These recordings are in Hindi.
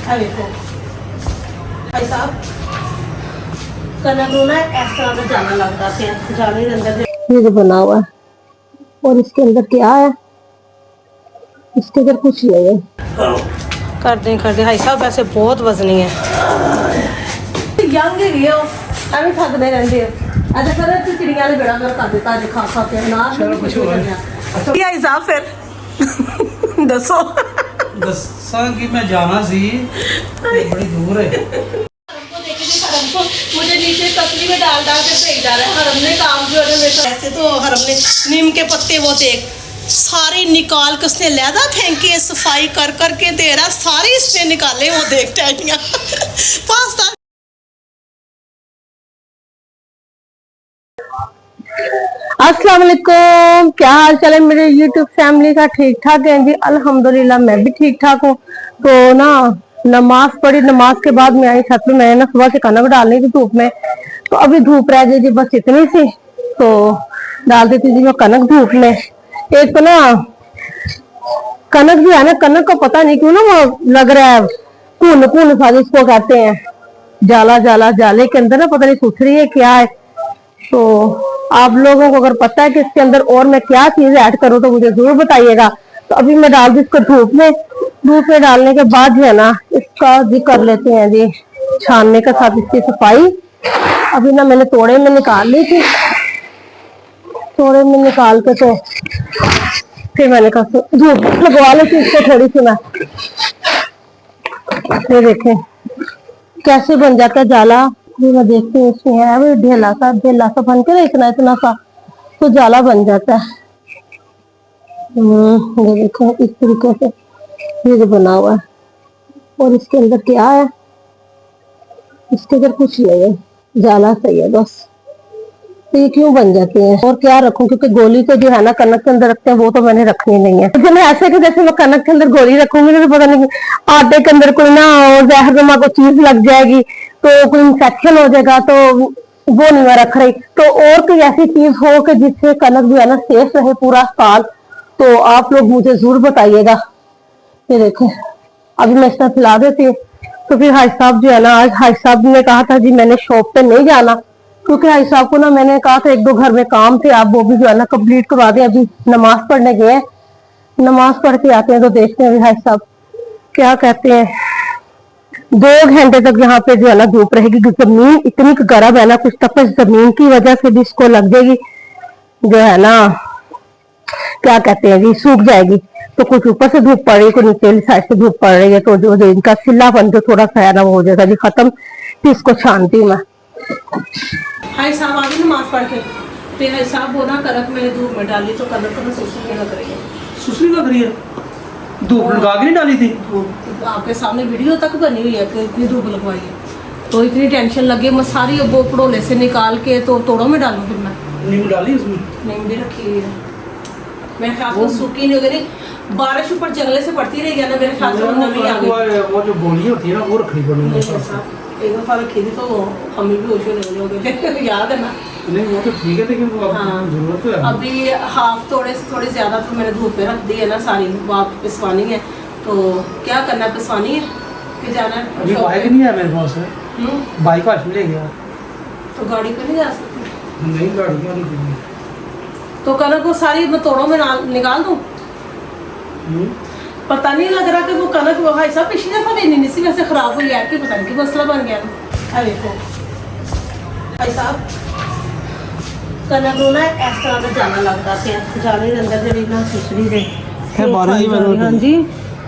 देखो भाई साहब कनक ना इस तरह का जाना लगता है जाने के अंदर ये जो बना हुआ है और इसके अंदर क्या है, इसके अंदर कुछ नहीं है। कर दे भाई साहब वैसे बहुत वजनी है यंग ही हो अभी थकते रहते हो अच्छा सर तू चिड़िया ने बेड़ा कर देता है खा खा के ना चलो कुछ हो गया क्या हिसाब फिर दसो दसा कि मैं जाना सी बड़ी दूर है मुझे नीचे तसली में डाल के भेज डाला है हरम ने काम जो है वैसे तो हरम ने नीम के पत्ते वो देख सारे निकाल के उसने लहदा फेंकी सफाई कर करके तेरा सारे इसने निकाले वो देख टैटियाँ पास्ता। अस्सलाम वालेकुम, क्या हाल चाल है मेरे YouTube फैमिली का? ठीक ठाक है जी, अल्हम्दुलिल्लाह मैं भी ठीक ठाक हूँ। तो ना नमाज पढ़ी, नमाज के बाद मैं आई छत पे। मैंने ना सुबह से कनक डालनी थी धूप में, तो अभी धूप रह गई जी बस इतनी सी, तो डाल देती थी मैं कनक धूप में। एक तो ना कनक भी है ना, कनक का पता नहीं क्यों ना वो लग रहा है कून कून सा जिसको कहते हैं, जाला जाला, जाले के अंदर ना पता नहीं सूख रही है क्या है। तो आप लोगों को अगर पता है कि इसके अंदर और मैं क्या चीज ऐड करूँ तो मुझे जरूर बताइएगा। तो अभी मैं डाल दी इसको धूप में। धूप में डालने के बाद जो है ना इसका जी कर लेते हैं जी छानने के साथ इसकी सफाई। अभी ना मैंने तोड़े में निकाल ली थी, तोड़े में निकाल के तो फिर मैंने कहा धूप लगवा लेती इसको थोड़ी सी मैं। ये देखें कैसे बन जाता है जाला। ये मैं देखती हूँ इसमें है वो ढेला सा बन के इतना इतना सा तो जाला बन जाता है। ये देखो इस तरीके से ये जो बना हुआ है और इसके अंदर क्या है, इसके अंदर कुछ नहीं है, जाला सही है बस। तो ये क्यों बन जाते हैं और क्या रखूं, क्योंकि गोली तो जो है ना कनक के अंदर रखते हैं वो तो मैंने रखनी नहीं है। तो मैं ऐसे कि जैसे मैं कनक के अंदर गोली रखूंगी तो पता नहीं आटे के अंदर कोई ना और जहरनुमा को चीज लग जाएगी तो कोई इंफेक्शन हो जाएगा, तो वो नहीं मैं रख रही। तो और कोई ऐसी चीज हो कि जिससे कनक जो है ना सेफ रहे पूरा साल, तो आप लोग मुझे जरूर बताइएगा। ये देखें अभी मैं इसमें फैला देती हूँ। तो फिर हाई साहब जो है ना, आज हाई साहब ने कहा था जी मैंने शॉप पे नहीं जाना, क्योंकि हाई साहब को ना मैंने कहा था एक दो घर में काम थे, आप वो भी जो है ना कंप्लीट करवा दें। अभी नमाज पढ़ने गए हैं, नमाज पढ़ के आते हैं तो देखते हैं हाई साहब क्या कहते हैं। 2 घंटे तक यहाँ पे जो है ना धूप रहेगी, जमीन इतनी गर्म है ना, कुछ तपश जमीन की वजह से भी इसको लग जाएगी, जो है ना क्या कहते हैं जी सूख जाएगी। तो कुछ ऊपर से धूप पड़ रही है, कुछ नीचे साइड से धूप पड़ रही है, तो जो इनका सिल्लापन जो थोड़ा सा है ना वो हो जाएगा जी खत्म। फिर इसको छानती हूँ मैं। हाई साहब आ गए नमाज पढ़ के, फिर हाई साहब वो ना कनक मैंने धूप में डाली तो कनक तो सुसरी लग रही है। सुसरी लग रही है? धूप लगा के नहीं डाली थी? आपके सामने वीडियो तक बनी हुई है कि इतनी धूप लगवाई है, तो इतनी टेंशन लगी मैं सारी वो पड़ोले से निकाल के तो तोड़ों में डालूं। फिर मैं नींबू डाली उसमें? नीम भी रखी हुई है, मेरे ख्याल से सूखी नहीं अगर बारिश ऊपर जंगले से पड़ती रही है ना, मेरे ख्याल से वो नमी आ गई। वो जो गोली होती है ना वो रखनी पड़ेगी। एक दफा रखी थी तो हम भी होश हो गए याद है ना? नहीं वो तो ठीक है, लेकिन वो जरूरत है। अभी हाफ थोड़े से थोड़ी ज्यादा तो मैंने धूप पे रख दी है ना सारी, वो आप पिसवानी है। तो क्या करना है, पिसवानी है कि जाना है? अभी बाइक नहीं है मेरे पास है। बाइक आज ले गया तो गाड़ी पे नहीं जा सकती? नहीं गाड़ी क्यों नहीं? तो कनक को सारी मैं तोड़ों में निकाल दूं? पता नहीं लग रहा कि वो कनक वो भाई साहब पिछली दफा भी नहीं सी वैसे खराब हुई है कि पता नहीं कि मसला बन गया ना। देखो भाई साहब कनक ना इस तरह का जाना लगता है जाने के अंदर जड़ी ना सुसरी दे है 12 ही बजे। हाँ जी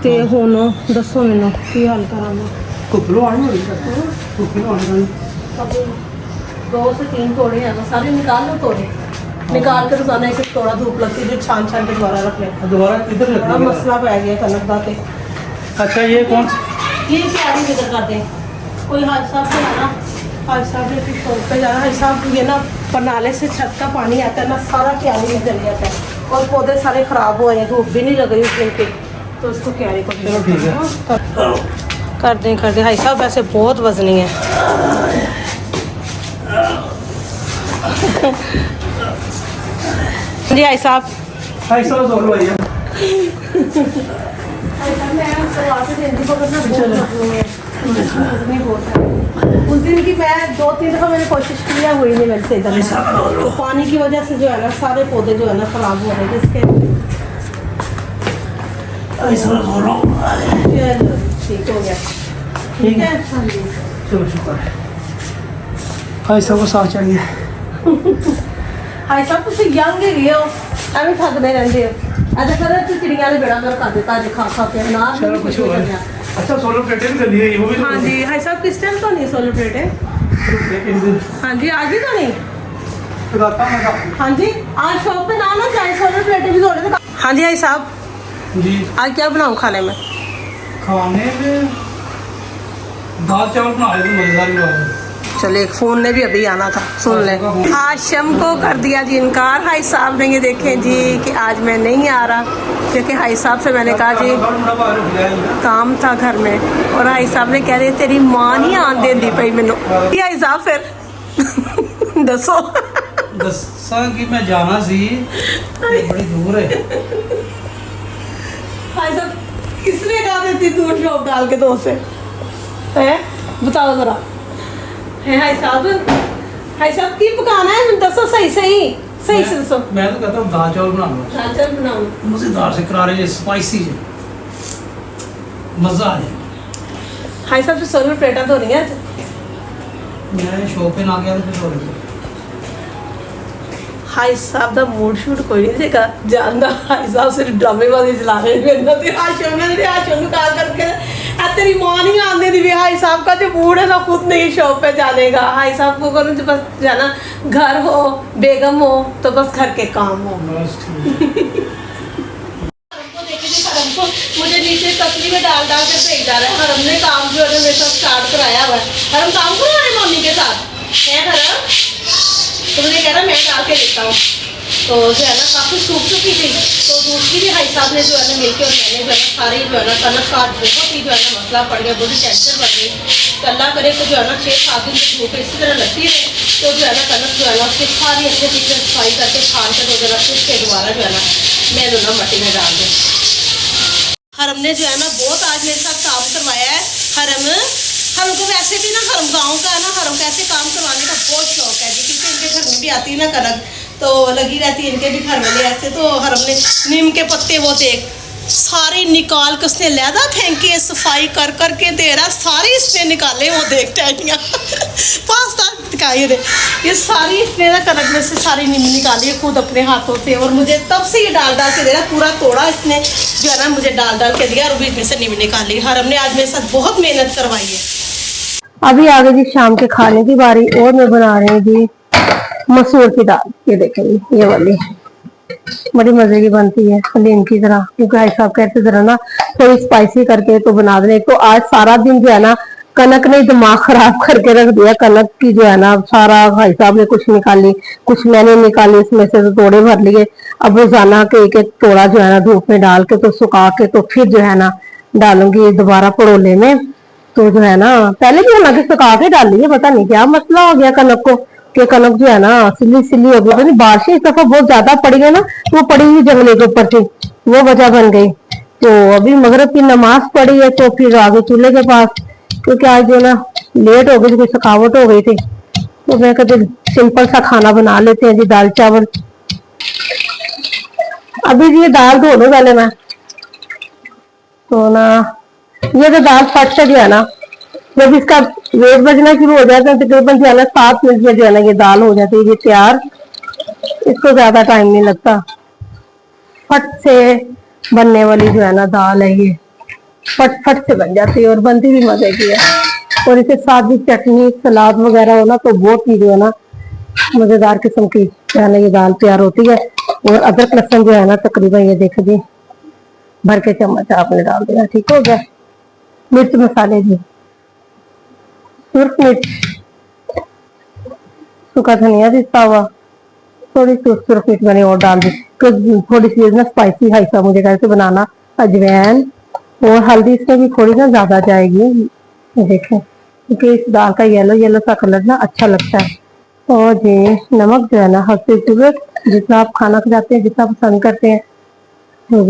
ते हुन दसो मैनू की हाल करा मैं कुपलो आनी हो रही कुपलो आनी। अभी 2 से 3 तोड़े हैं, सारे निकाल लो तोड़े, निकाल के रोजाना एक तोड़ा धूप लगती है, छान छान के दोबारा रख ले। दोबारा इधर बड़ा मसला पै गया कनक का। अच्छा ये कौन ये क्यारी जिक्र करते हैं कोई हाज साहब से आना, हाज साहब ने फिर शॉप पे जाना। हाज साहब ये ना परनाले से छत का पानी आता है ना, सारा क्यारी में जल जाता है और पौधे सारे खराब हुए हैं, धूप भी नहीं लग रही उस दिन के, तो उसको क्यारी को चलो ठीक है कर दें। हाज साहब वैसे बहुत वजनी है। जी हाज साहब जोर भैया उस दिन की मैं 2-3 दफा मैंने कोशिश किया, हुई नहीं मेरे से इधर। तो पानी की वजह से जो है ना सारे पौधे जो है ना खराब हो रहे हैं जिसके। चलो ठीक हो गया। ठीक है हाँ जी। चलो शुक्र है। भाई सब को साथ चढ़िए। हाय सब कुछ यंग ही हो, ਐਵੇਂ ਥੱਕਦੇ ਰਹਿੰਦੇ ਹੋ। ਅੱਜ ਕਰ ਤੇ ਚਿੜੀਆਂ ਨੇ ਬੇੜਾ ਕਰ ਕਰ ਦਿੱਤਾ ਅੱਜ ਖਾ ਖਾ ਕੇ ਨਾ। चलो कुछ हो गया। अच्छा सोलर प्लेटें भी कर ली है वो भी। हाँ जी हाय साहब किस टाइम तो नहीं सोलर प्लेटें। एक दिन हाँ जी आज ही तो नहीं। लगाता हूं मैं काफी। हाँ जी आज शॉप पे ना जाए, सोलर प्लेटें भी जोड़े थे। हाँ जी हाय साहब जी आज क्या बनाऊँ खाने में? खाने में दाल चावल बना रहे थे, मजेदार ही हुआ। चले एक फोन ने भी अभी आना था, सुन ले। हाशम को कर दिया जी इनकार। हाई साहब ने ये देखें जी कि आज मैं नहीं आ रहा, क्योंकि हाई साहब से मैंने कहा जी काम था घर में, और हाई साहब ने कह रहे तेरी माँ नहीं आन देंदी पई मैनू। हाई साहब फिर दसो दसा कि मैं जाना सी ते बड़ी दूर है। हाई साहब किसने कहा देती दूर शॉप डाल के दो से है, बताओ जरा। हाय साहब की पकाना है दसो, सही सही सही से दसो। मैं तो कहता हूँ दाल चावल बनाऊंगा, दाल चावल बनाओ मजेदार से करारे स्पाइसी से मजा आ जाए। हाय साहब से सोलर प्लेटा तो नहीं है आज। मैं शॉप पे ना गया तो फिर हो रही। हाई साहब का मूड शूट कोई नहीं देखा जानता। हाई साहब सिर्फ ड्रामेबाजी चला रहे हैं। हाशम कहा करके तेरी माँ नहीं आने दी। हाई साहब का जो मूड है ना खुद नहीं शॉप पे जाने का। हाई साहब को करूँ तो बस जाना, घर हो बेगम हो तो बस घर के काम हो। बस ठीक मुझे नीचे तसली में डाल डाल के भेज डाला है। हरम ने काम जो है मेरे साथ स्टार्ट कराया हुआ है। हरम काम करो हमारी मम्मी के साथ है। हरम तुमने कह रहा मैं डाल के देता हूँ, तो जो है ना काफ़ी सूख चुकी थी, तो दूसरी भी हाई साहब ने जो है ना मिलकर और मैंने जो है ना सारी जो है ना कनक का बहुत ही जो है ना मसला पड़ गया, बड़ी टेंशन बढ़ गई। तो अल्लाह करे तो जो है ना 6-7 दिन की धूप इसी तरह लगती रहे तो जो है ना कनक जो है ना उसकी सारी अच्छे तरीके से सफाई करके छान कर जो है ना फिर से दोबारा जो है ना मैं जो ना मट्टी में डाल दूँ। हरम ने जो है ना बहुत आज मेरे साथ काम करवाया है। हरम को वैसे भी ना हरम गाँव का है ना, हरम को ऐसे काम करवाने का बहुत शौक है जी, क्योंकि इनके घर में भी आती है ना कनक तो लगी रहती है इनके भी घर में ऐसे। तो हरम ने नीम के पत्ते वो देख सारे निकाल के उसने लहदा फेंकी है, सफाई कर कर के दे रहा, सारी इसने निकाले वो देख टहनियाँ पास्ता दिखाई दे, ये सारी इसने ना कनक में से सारी नीम निकाली है खुद अपने हाथों से, और मुझे तब से ये डाल डाल के दे रहा, पूरा तोड़ा इसने जो है ना मुझे डाल डाल के दिया और बीच में से नीम निकाली। हरम ने आज मेरे साथ बहुत मेहनत करवाई है। अभी आ गई जी शाम के खाने की बारी, और मैं बना रही हूँ जी मसूर की दाल। ये देखेंगे ये वाली बड़ी मजे की बनती है हलीम की तरह, क्योंकि भाई साहब कहते जरा ना थोड़ी स्पाइसी करके तो बना देने। तो आज सारा दिन जो है ना कनक ने दिमाग खराब करके रख दिया। कनक की जो है ना सारा भाई साहब ने कुछ निकाली, कुछ मैंने निकाली, इसमें से तो तोड़े भर लिए। अब रोजाना के एक एक तोड़ा जो है ना धूप में डाल के तो सुखा के तो फिर जो है ना डालूंगी दोबारा पड़ोले में। तो जो है ना पहले भी हालांकि सुखा के डाली है, पता नहीं क्या मसला हो गया कनक को कि कनक जो है ना सिली सिली हो गई। बारिश इस दफा बहुत ज्यादा पड़ी है ना, तो वो पड़ी हुई जंगले के ऊपर थी, वो वजह बन गई। तो अभी मगरिब की नमाज पढ़ी है तो फिर आगे चूल्हे के पास, क्योंकि आज जो ना लेट हो गई थी, थकावट हो गई थी, तो मैं कहते सिंपल सा खाना बना लेते हैं जी, दाल चावल। अभी जी ये दाल धो लूं पहले मैं, तो ना ये तो दाल फट से जो है ना जब इसका वेट बजना शुरू हो जाता है तकरीबन जो है ना 7 मिनट में जो है ना ये दाल हो जाती है ये तैयार। इसको ज्यादा टाइम नहीं लगता, फट से बनने वाली जो है ना दाल है ये, फट फट से बन जाती है और बनती भी मजे की है। और इसे साथ भी चटनी सलाद वगैरह हो ना तो बहुत ही जो है ना मजेदार किस्म की जो है ना ये दाल तैयार होती है। और अदरक लहसुन जो है ना तकरीबन ये देख जी भर के चम्मच आपने डाल दिया, ठीक हो गया। मिर्च मसाले जी, सुर्ख मिर्च, सूखा धनिया दिता हुआ, थोड़ी सुर्ख मिर्च मैंने और डाल दी, थोड़ी सी ना स्पाइसी हाई सा मुझे कैसे बनाना, अजवैन और हल्दी इसमें भी थोड़ी ना ज्यादा जाएगी देखें, क्योंकि इस दाल का येलो येलो सा कलर ना अच्छा लगता है। और जी नमक जो है ना हर जितना आप खाना खाते हैं जितना पसंद करते हैं, तो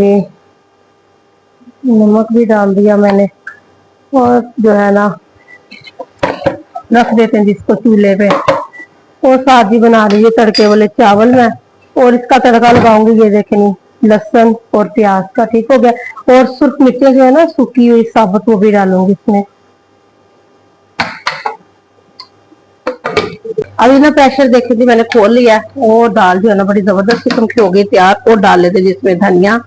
नमक भी डाल दिया मैंने और जो है ना रख देते हैं जिसको चूल्हे पे। और साथ ही बना रही है तड़के वाले चावल में और इसका तड़का लगाऊंगी। ये देखें लहसुन और प्याज का, ठीक हो गया। और सुर्ख मिर्चें जो है ना सूखी हुई साबुत, वो भी डालूंगी इसमें। अभी ना प्रेशर देखे थी मैंने खोल लिया और दाल जो है ना बड़ी जबरदस्त किस्म की हो गई तैयार। और डाल लेते जिसमें धनिया।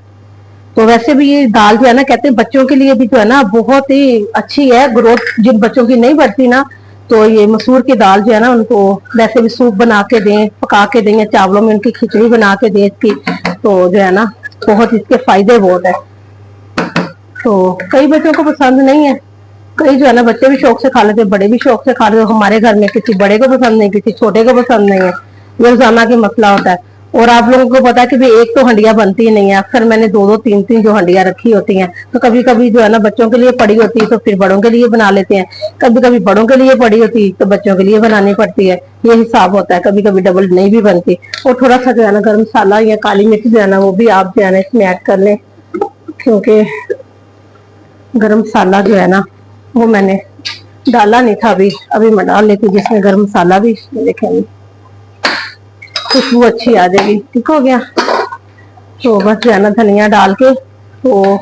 तो वैसे भी ये दाल जो है ना कहते हैं बच्चों के लिए भी जो है ना बहुत ही अच्छी है। ग्रोथ जिन बच्चों की नहीं बढ़ती ना, तो ये मसूर की दाल जो है ना उनको वैसे भी सूप बना के दें, पका के दें, या चावलों में उनकी खिचड़ी बना के दें इसकी, तो जो है ना बहुत इसके फायदे बहुत है। तो कई बच्चों को पसंद नहीं है, कई जो है ना बच्चे भी शौक से खा लेते हैं, बड़े भी शौक से खा लेते हैं। हमारे घर में किसी बड़े को पसंद नहीं, किसी छोटे को पसंद नहीं है, ये रोजाना की मसला होता है। और आप लोगों को पता है कि भाई एक तो हंडिया बनती ही नहीं है, अक्सर मैंने दो दो तीन तीन जो हंडिया रखी होती हैं। तो कभी कभी जो है ना बच्चों के लिए पड़ी होती है तो फिर बड़ों के लिए बना लेते हैं, कभी कभी बड़ों के लिए पड़ी होती है तो बच्चों के लिए बनानी पड़ती है। ये हिसाब होता है, कभी कभी डबल नहीं भी बनती। और थोड़ा सा जो है ना गर्म मसाला या काली मिर्च जो है ना वो भी आप जो है ना इसमें ऐड कर लें, क्योंकि गर्म मसाला जो है ना वो मैंने डाला नहीं था, अभी मैं डाल लेती हूँ जिसमें गर्म मसाला भी। देखेंगे खुशबू अच्छी आ जाएगी, ठीक हो गया। तो बस जो है ना धनिया डाल के तो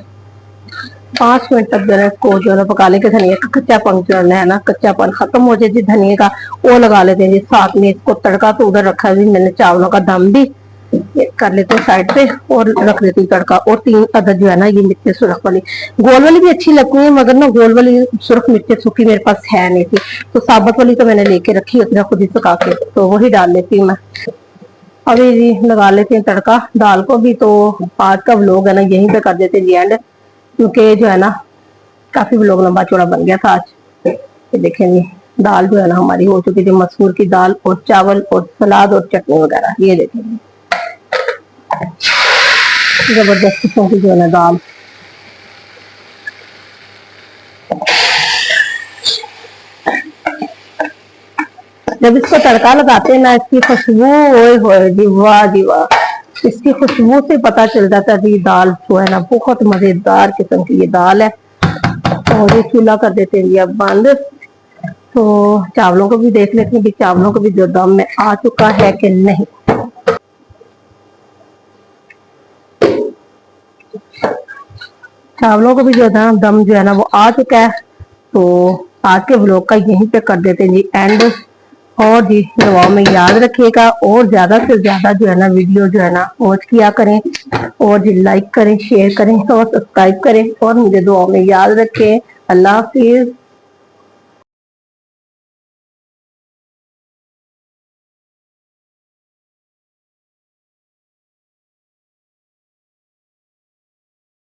5 मिनट तक जो है इसको जो है पका लेके धनिया का कच्चापन जो है ना कच्चापन खत्म हो जाए जी धनिया का, वो लगा लेते हैं जी साथ में। इसको तड़का तो उधर रखा है जी मैंने, चावलों का दम भी कर लेते हैं साइड पे और रख देती हूँ तड़का। और 3 अदद जो है ना ये मिर्चें सुरख वाली, गोल वाली भी अच्छी लगती है, मगर ना गोल वाली सुरख मिर्चें सूखी मेरे पास है नहीं थी, तो साबुत वाली तो मैंने लेके रखी होती है खुद ही सुखा के, तो वही डाल लेती हूँ मैं। अभी जी लगा लेते हैं तड़का दाल को भी। तो आज का व्लॉग है ना यहीं पे कर देते हैं जी एंड, क्योंकि जो है ना काफी व्लॉग लंबा चौड़ा बन गया था आज। ये देखें जी दाल जो है ना हमारी हो चुकी थी, मसूर की दाल और चावल और सलाद और चटनी वगैरह। ये देखें जबरदस्त किस्म की जो है ना दाल। जब इसको तड़का लगाते हैं ना इसकी खुशबू, ओए होए जी वाह जी वाह, इसकी खुशबू से पता चल जाता है जी दाल जो है ना बहुत मजेदार किस्म की ये दाल है। और ये चूल्हा कर देते हैं जी अब बंद। तो चावलों को भी देख लेते हैं कि चावलों को भी जो दम में आ चुका है कि नहीं। चावलों को भी जो है ना दम जो है ना वो आ चुका है। तो आज के व्लॉग का यहीं पे कर देते हैं जी एंड। और जी दुआओं में याद रखिएगा और ज्यादा से ज्यादा जो है ना वीडियो जो है ना वॉच किया करें, और जी लाइक करें, शेयर करें और सब्सक्राइब करें, और मुझे दुआओं में याद रखें। अल्लाह हाफिज।